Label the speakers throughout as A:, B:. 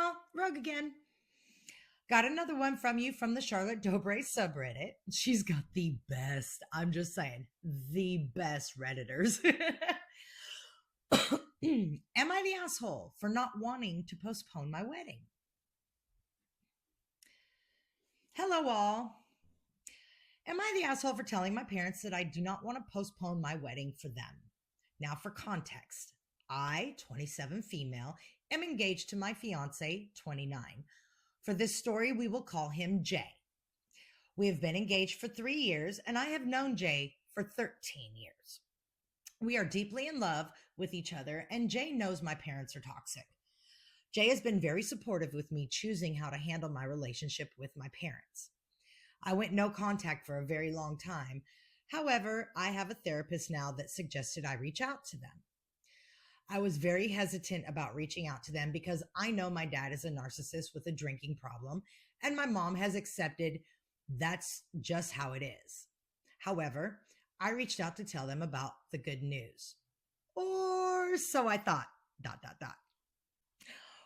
A: y'all, Rogue again. Got another one from you from the Charlotte Dobre subreddit. She's got the best, I'm just saying, the best Redditors. Am I the asshole for not wanting to postpone my wedding? Hello, all. Am I the asshole for telling my parents that I do not want to postpone my wedding for them? Now, for context, I, 27 female, am engaged to my fiance, 29. For this story, we will call him Jay. We have been engaged for 3 years, and I have known Jay for 13 years. We are deeply in love with each other, and Jay knows my parents are toxic. Jay has been very supportive with me choosing how to handle my relationship with my parents. I went no contact for a very long time. However, I have a therapist now that suggested I reach out to them. I was very hesitant about reaching out to them because I know my dad is a narcissist with a drinking problem, and my mom has accepted that's just how it is. However, I reached out to tell them about the good news. Or so I thought, ...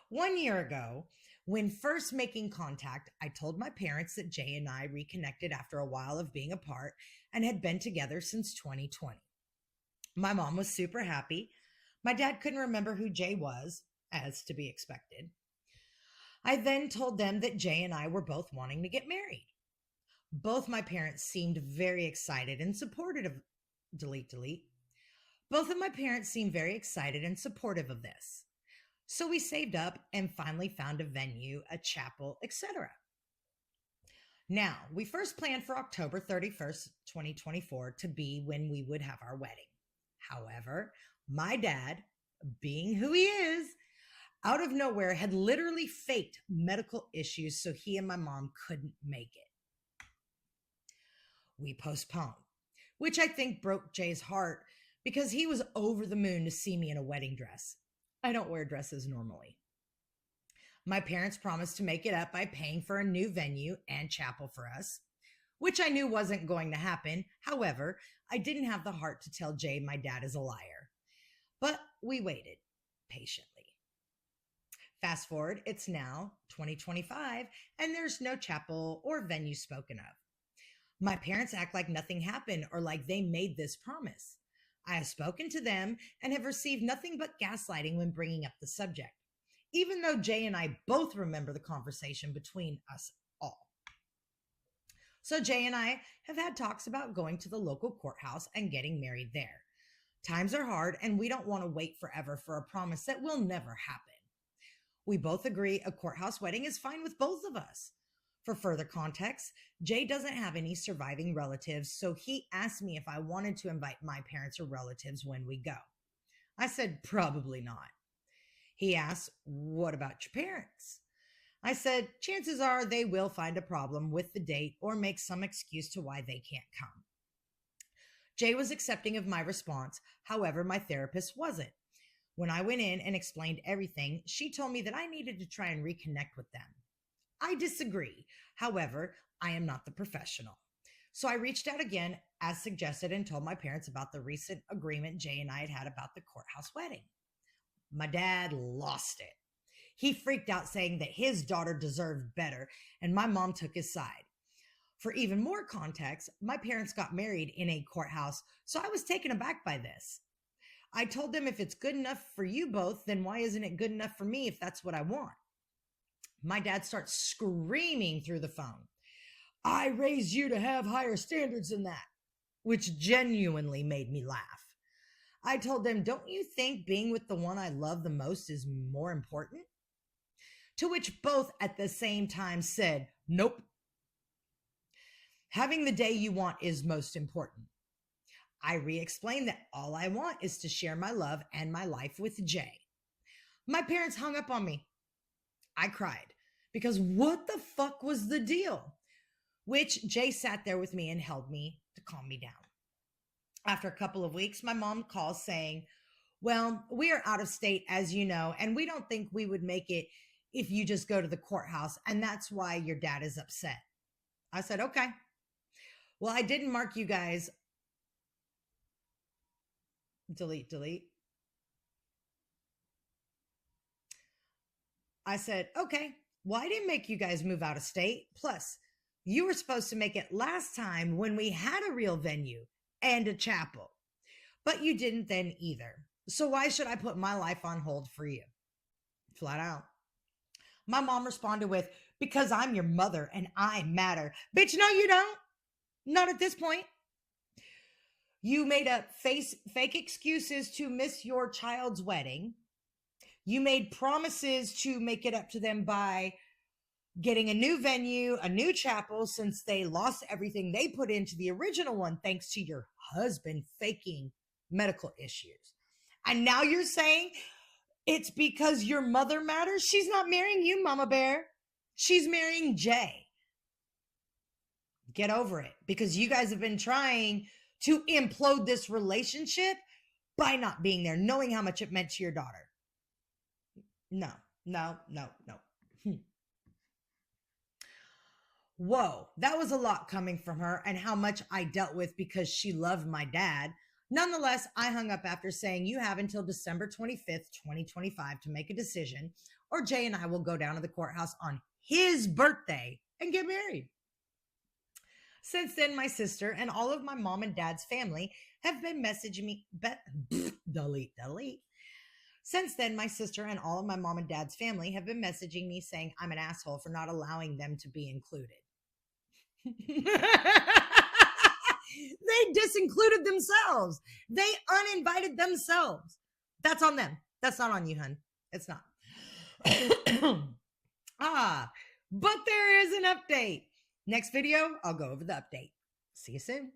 A: 1 year ago, when first making contact, I told my parents that Jay and I reconnected after a while of being apart and had been together since 2020. My mom was super happy. My dad couldn't remember who Jay was, as to be expected. I then told them that Jay and I were both wanting to get married. Both my parents seemed very excited and supportive of Both of my parents seemed very excited and supportive of this. So we saved up and finally found a venue, a chapel, etc. Now, we first planned for October 31st, 2024 to be when we would have our wedding. However, my dad, being who he is, out of nowhere had literally faked medical issues so he and my mom couldn't make it. We postponed, which I think broke Jay's heart because he was over the moon to see me in a wedding dress. I don't wear dresses normally. My parents promised to make it up by paying for a new venue and chapel for us, which I knew wasn't going to happen. However, I didn't have the heart to tell Jay my dad is a liar. But we waited patiently. Fast forward, it's now 2025, and there's no chapel or venue spoken of. My parents act like nothing happened or like they made this promise. I have spoken to them and have received nothing but gaslighting when bringing up the subject, even though Jay and I both remember the conversation between us all. So Jay and I have had talks about going to the local courthouse and getting married there. Times are hard and we don't want to wait forever for a promise that will never happen. We both agree a courthouse wedding is fine with both of us. For further context, Jay doesn't have any surviving relatives, so he asked me if I wanted to invite my parents or relatives when we go. I said, probably not. He asked, what about your parents? I said, chances are they will find a problem with the date or make some excuse to why they can't come. Jay was accepting of my response. However, my therapist wasn't. When I went in and explained everything, she told me that I needed to try and reconnect with them. I disagree. However, I am not the professional. So I reached out again as suggested and told my parents about the recent agreement Jay and I had had about the courthouse wedding. My dad lost it. He freaked out saying that his daughter deserved better, and my mom took his side. For even more context, my parents got married in a courthouse, so I was taken aback by this. I told them if it's good enough for you both, then why isn't it good enough for me if that's what I want? My dad starts screaming through the phone, I raised you to have higher standards than that, which genuinely made me laugh. I told them, don't you think being with the one I love the most is more important? To which both at the same time said, nope. Having the day you want is most important. I re-explained that all I want is to share my love and my life with Jay. My parents hung up on me. I cried because what the fuck was the deal? Which Jay sat there with me and held me to calm me down. After a couple of weeks, my mom calls saying, well, we are out of state, as you know, and we don't think we would make it if you just go to the courthouse, and that's why your dad is upset. I said, okay. Well, I didn't mark you guys. Delete. I said, okay, well, I didn't make you guys move out of state. Plus, you were supposed to make it last time when we had a real venue and a chapel, but you didn't then either. So why should I put my life on hold for you? Flat out. My mom responded with, because I'm your mother and I matter. Bitch, no, you don't. Not at this point. You made up fake excuses to miss your child's wedding. You made promises to make it up to them by getting a new venue, a new chapel, since they lost everything they put into the original one thanks to your husband faking medical issues. And now you're saying it's because your mother matters? She's not marrying you, Mama Bear. She's marrying Jay. Get over it, because you guys have been trying to implode this relationship by not being there, knowing how much it meant to your daughter. No. Whoa, that was a lot coming from her, and how much I dealt with because she loved my dad. Nonetheless, I hung up after saying, you have until December 25th, 2025 to make a decision, or Jay and I will go down to the courthouse on his birthday and get married. Since then, my sister and all of my mom and dad's family have been messaging me, delete. Since then, my sister and all of my mom and dad's family have been messaging me saying I'm an asshole for not allowing them to be included. They disincluded themselves. They uninvited themselves. That's on them. That's not on you, hun. It's not. But there is an update. Next video, I'll go over the update. See you soon.